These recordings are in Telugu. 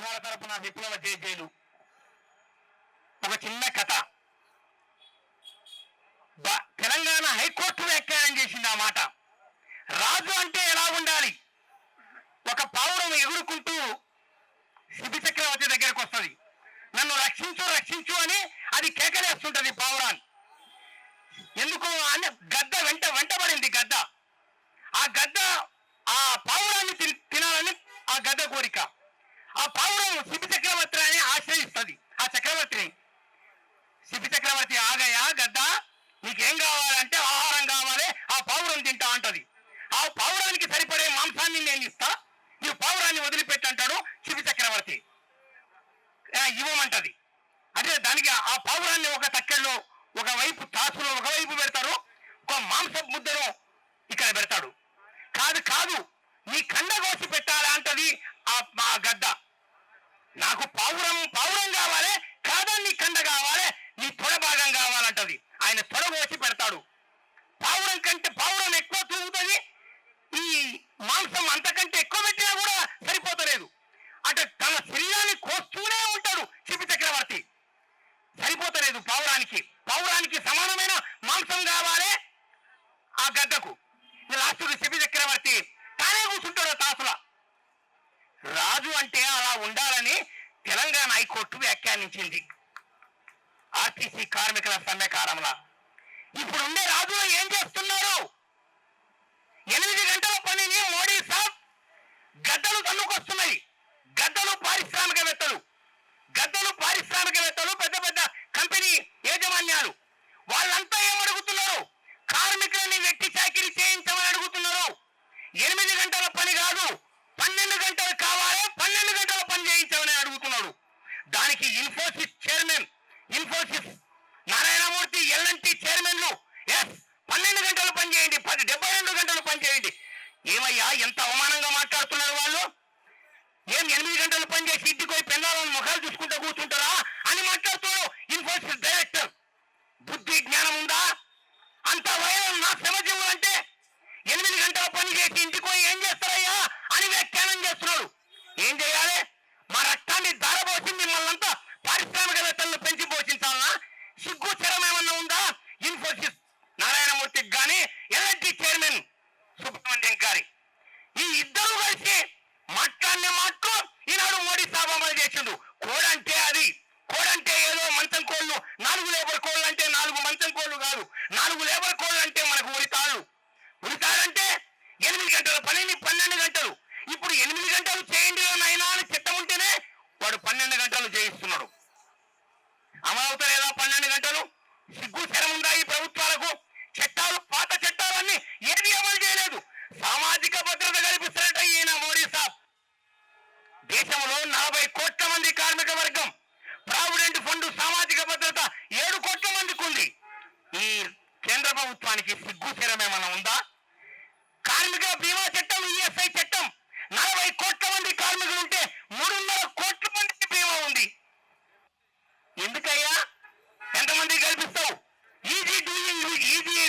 సంఘాల తరపున విప్లవ జేజేలు. ఒక చిన్న కథ. తెలంగాణ హైకోర్టు వ్యాఖ్యానం చేసింది ఆ మాట. రాజు అంటే ఎలా ఉండాలి? ఒక పావురం ఎగురుకుంటూ శిబి చక్రవర్తి దగ్గరకు వస్తుంది. నన్ను రక్షించు రక్షించు అని అది కేకలేస్తుంటది పావురాన్ని. ఎందుకు అని గద్ద వెంటబడింది. గద్ద ఆ పావురాన్ని తినాలని ఆ గద్ద కోరిక. ఆ పావురం శిబి చక్రవర్తిని ఆశ్రయిస్తుంది. ఆ చక్రవర్తిని శిబి చక్రవర్తి ఆగయా గద్ద, నీకేం కావాలంటే ఆహారం కావాలి, ఆ పావురం తింటా అంటది. ఆ పావురానికి సరిపడే మాంసాన్ని నేను ఇస్తా, ఈ పావురాన్ని వదిలిపెట్టంటాడు శిబి చక్రవర్తి. ఇవ్వమంటది. అదే దానికి ఆ పావురాన్ని ఒక తక్కెళ్ళలో ఒకవైపు తాసులో ఒకవైపు పెడతారు, ఒక మాంస ముద్దను ఇక్కడ పెడతాడు. కాదు నీ కండ కోసి పెట్టాలా అంటది ఆ గద్ద. నాకు పావురం కావాలి, కాదా నీ కండ కావాలి, నీ తొడ భాగం కావాలంటది. ఆయన తొడ కోసి పెడతాడు. పావురం ఎక్కువ తూగుతుంది, ఈ మాంసం అంతకంటే ఎక్కువ పెట్టినా కూడా సరిపోతలేదు. అంటే తన శరీరాన్ని కోస్తూనే ఉంటాడు శిబి చక్రవర్తి. సరిపోతలేదు పావురానికి సమానమైన మాంసం కావాలి ఆ గద్దకు. లాస్టుకు శిబి చక్రవర్తి తానే కూర్చుంటాడు తాసులా. రాజు అంటే అలా ఉండాలని తెలంగాణ హైకోర్టు వ్యాఖ్యానించింది ఆర్టీసీ కార్మికుల సమ్మెకారంలా. ఇప్పుడు ఉండే రాజులు ఏం చేస్తున్నారు? 8 గంటల పనిని మోడీ సాబ్ గద్దలు తన్నుకొస్తున్నాయి. గద్దలు పారిశ్రామికవేత్తలు పెద్ద పెద్ద కంపెనీ యాజమాన్యాలు వాళ్ళంతా ఏమడుగుతున్నారు? కార్మికులని వెట్టి చాకిరీ చేయించమని అడుగుతున్నారు. 8 గంటల పని కాదు, 12 గంటలు కావాలి, 12 గంటల పని చేయించమని అడుగుతున్నాడు. దానికి ఇన్ఫోసిస్ నారాయణమూర్తి, ఎల్ఎన్టీ చైర్మన్లు 12 గంటలు పని చేయండి, 72 గంటలు పని చేయండి. ఏమయ్యా ఎంత అవమానంగా మాట్లాడుతున్నారు వాళ్ళు? ఏం 8 గంటలు పని చేసి ఇంటికి పోయి పెళ్ళాలను ముఖాలు చూసుకుంటూ కూర్చుంటారా అని మాట్లాడుతున్నాడు ఇన్ఫోసిస్ డైరెక్టర్. బుద్ధి జ్ఞానం ఉందా? అంత వైరం నా శ్రమజీవులు అంటే 8 గంటల పని చేసి ఇంటికి పోయి ఏం చేస్తారయ్యా అని వ్యాఖ్యానం చేస్తున్నాడు. ఏం చేయాలి? మా రక్తాన్ని దారబోసి మిమ్మల్నంతా పారిశ్రామికవేత్తలను పెంచి పోషించాలనా? సిగ్గు చరం ఏమన్నా ఉందా ఇన్ఫోసిస్ నారాయణమూర్తికి కానీ ఎల్ఎన్టీ చైర్మన్ సుబ్రహ్మణ్యం గారి? ఈ ఇద్దరు కలిసి మాట్లాడిన మాటలు ఈనాడు మోడీ సాబ్ అమలు చేసిండు. కోడంటే ఏదో మంచం కోళ్ళు, 4 లేబర్ కోళ్ళు అంటే 4 మంచం కోళ్ళు కాదు, 4 లేబర్ కోళ్ళు అంటే మనకు ఉరితాడంటే 8 గంటల పనిని 12 గంటలు. ఇప్పుడు 8 గంటలు చేయండి నాయనా అని చట్టం ఉంటేనే వాడు 12 గంటలు చేయిస్తున్నాడు. అమలవుతారేదా 12 గంటలు? సిగ్గు శరం ఉందా ఈ ప్రభుత్వాలకు? పాత చట్టాలన్నీ ఏది అమలు చేయలేదు. సామాజిక భద్రత కల్పిస్తారట ఈయన మోడీ సాబ్. దేశంలో 40 కోట్ల మంది కార్మిక వర్గం, ప్రావిడెంట్ ఫండ్ సామాజిక భద్రత 7 కోట్ల మందికి ఉంది. ఈ కేంద్ర ప్రభుత్వానికి సిగ్గు శరం ఏమన్నా ఉందా? కార్మిక బీమా చట్టం, ఈఎస్ఐ చట్టం, 40 కోట్ల మంది కార్మికులు ఉంటే 3.5 కోట్ల మందికి బీమా ఉంది. ఎందుకయ్యా? ఎంతమంది కల్పిస్తావు? ఈజీ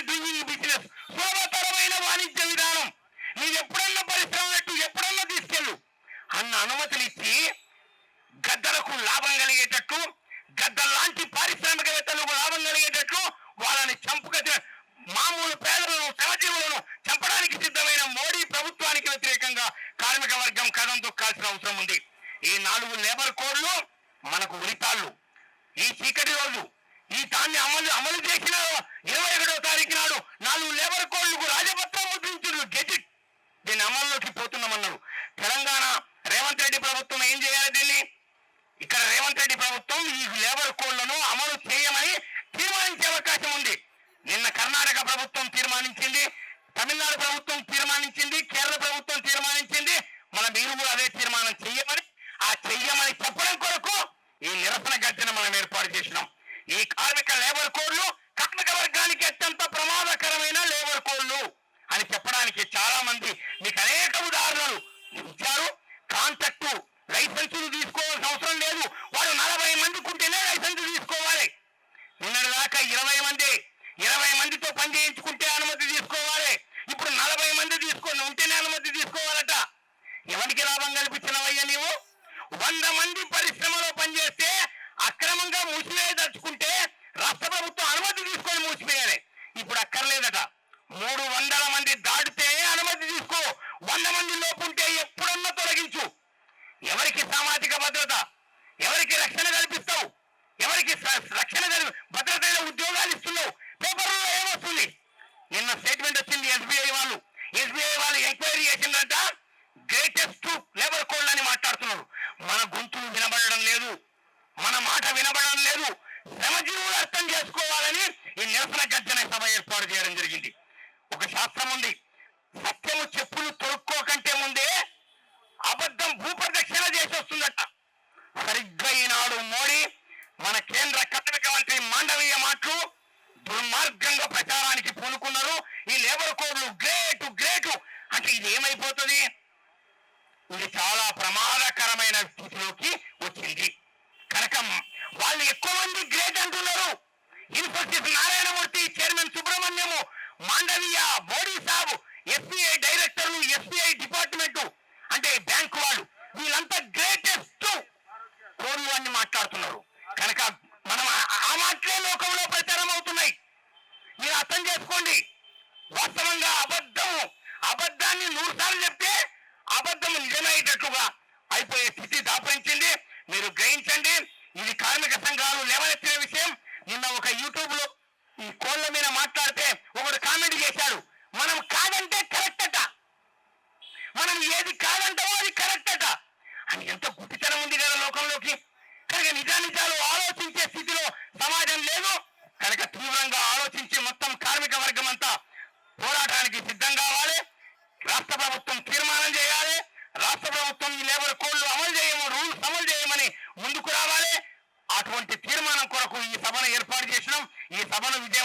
డూయింగ్ బిజినెస్, సులభతరమైన వాణిజ్య విధానం. నీవు ఎప్పుడన్నా పరిశ్రమ పెట్టు, ఎప్పుడన్నా తీసుకెళ్ళు అన్న అనుమతులు ఇచ్చి గద్దలకు లాభం కలిగేటట్టు, గద్దల్లాంటి పారిశ్రామికవేత్తలకు లాభం కలిగేటట్లు వాళ్ళని మామూలు పేదలను, శ్రమజీవులను చంపడానికి సిద్ధమైన మోడీ ప్రభుత్వానికి వ్యతిరేకంగా కార్మిక వర్గం కథం తొక్కాల్సిన అవసరం ఉంది. ఈ 4 లేబర్ కోడ్లు మనకు ఉరితాళ్ళు. ఈ చీకటి రోజు ఈ దాన్ని అమలు చేసిన 21వ తారీఖు నాడు 4 లేబర్ కోడ్లకు రాజపత్రం ముద్రించారు, గెజిట్. దీన్ని అమల్లోకి పోతున్నామన్నారు. తెలంగాణ రేవంత్ రెడ్డి ప్రభుత్వం ఏం చేయాలి? దీన్ని ఇక్కడ రేవంత్ రెడ్డి ప్రభుత్వం ఈ లేబర్ కోడ్లను అమలు చేయమని తీర్మానించే అవకాశం ఉంది. నిన్న కర్ణాటక ప్రభుత్వం తీర్మానించింది, తమిళనాడు ప్రభుత్వం తీర్మానించింది, కేరళ ప్రభుత్వం తీర్మానించింది. మీరు కూడా అదే తీర్మానం చెయ్యమని చెప్పడం కొరకు ఈ నిరసన గర్జన మనం ఏర్పాటు చేసినాం. ఈ కార్మిక లేబర్ కోడ్లు కార్మిక వర్గానికి అత్యంత ప్రమాదకరమైన లేబర్ కోడ్లు అని చెప్పడానికి చాలా మంది మీకు అనేక ఉదాహరణలు ఇచ్చారు. కాంట్రాక్టు లైసెన్సులు తీసుకోవాల్సిన అవసరం లేదు. వాడు 40 మందికి ఉంటేనే లైసెన్స్ తీసుకోవాలి. నిన్నటిదాకా 20 మందితో పని చేయించుకుంటే అనుమతి తీసుకోవాలి. ఇప్పుడు 40 మంది తీసుకొని ఉంటేనే అనుమతి తీసుకోవాలట. ఎవరికి లాభం కల్పించినవయ్యా నీవు? 100 మంది పరిశ్రమలో పనిచేస్తే అక్రమంగా మూసివేయదలుచుకుంటే రాష్ట్ర ప్రభుత్వం అనుమతి తీసుకొని మూసివేయాలి. ఇప్పుడు అక్కర్లేదట. 300 మంది దాటితే అనుమతి తీసుకో, 100 మంది లోపు ఉంటే ఎప్పుడన్నా తొలగించు. ఎవరికి సామాజిక భద్రత, ఎవరికి రక్షణ కల్పిస్తావు, ఎవరికి రక్షణ భద్రత ఉద్యోగాలు ఇస్తున్నావు? పేపర్లో ఏమొస్తుంది? నిన్న స్టేట్మెంట్ వచ్చింది ఎస్బీఐ వాళ్ళు ఎంక్వైరీ చేసిందంట. గ్రేటెస్ట్ లేబర్ కోడ్ అని మాట్లాడుతున్నారు. మన గొంతులు వినబడడం లేదు, మన మాట వినబడడం లేదు. శ్రమజీవులు అర్థం చేసుకోవాలని ఈ నిరసన గర్జన సభ ఏర్పాటు చేయడం జరిగింది. ఒక శాస్త్రం ఉంది, సత్యము చెప్పులు తొడుక్కోకంటే ముందే అబద్ధం భూప్రదక్షిణ చేసి వస్తుందట. సరిగ్గా ఈనాడు మోడీ మన కేంద్ర కార్మిక మంత్రి మాండవీయ మాటలు దుర్మార్గంగా ప్రచారానికి పూనుకున్నారు. ఈ లేబర్ కోడ్లు గ్రేటు అంటే ఇది ఏమైపోతుంది? ఇది చాలా ప్రమాదకరమైన స్థితిలోకి వచ్చింది. కనుక వాళ్ళు ఎక్కువ మంది గ్రేట్ అంటున్నారు. ఇన్ఫోసిస్ నారాయణమూర్తి, చైర్మన్ సుబ్రహ్మణ్యము, మాండవీయ, మోడీ సాబు, ఎస్బీఐ డైరెక్టర్లు, ఎస్బీఐ డిపార్ట్మెంటు అంటే బ్యాంకు వాళ్ళు, వీళ్ళంతా గ్రేటెస్ట్ కోడ్లు అని మాట్లాడుతున్నారు. కనుక మనం ఆ మాటలే లోకంలో ప్రచారం అవుతున్నాయి. మీరు అర్థం చేసుకోండి. వాస్తవంగా అబద్ధాన్ని 100 సార్లు చెప్తే అబద్ధం నిజమయ్యేటట్లుగా అయిపోయే స్థితి దాపరించింది. మీరు గ్రహించండి. ఇది కార్మిక సంఘాలు లేవనెత్తిన విషయం. నిన్న ఒక యూట్యూబ్ లో ఈ కోళ్ల మీద మాట్లాడితే ఒకడు కామెంట్ చేశాడు, మనం కాదంటే కరెక్ట్ అట, మనం ఏది కాదంటామో అది కరెక్ట్ అట అని. ఎంత గుడ్డితనం ఉంది కదా లోకంలోకి. కనుక నిజాలు ఆలోచించే స్థితిలో సమాజం లేదు. కనుక తీవ్రంగా ఆలోచించి మొత్తం కార్మిక వర్గం అంతా పోరాటానికి సిద్ధం కావాలి. రాష్ట్ర ప్రభుత్వం తీర్మానం చేయాలి. రాష్ట్ర ప్రభుత్వం ఈ లేబర్ కోడ్లు రూల్స్ అమలు చేయమని ముందుకు రావాలి. అటువంటి తీర్మానం కొరకు ఈ సభను ఏర్పాటు చేసినాం. ఈ సభను విజయవంతం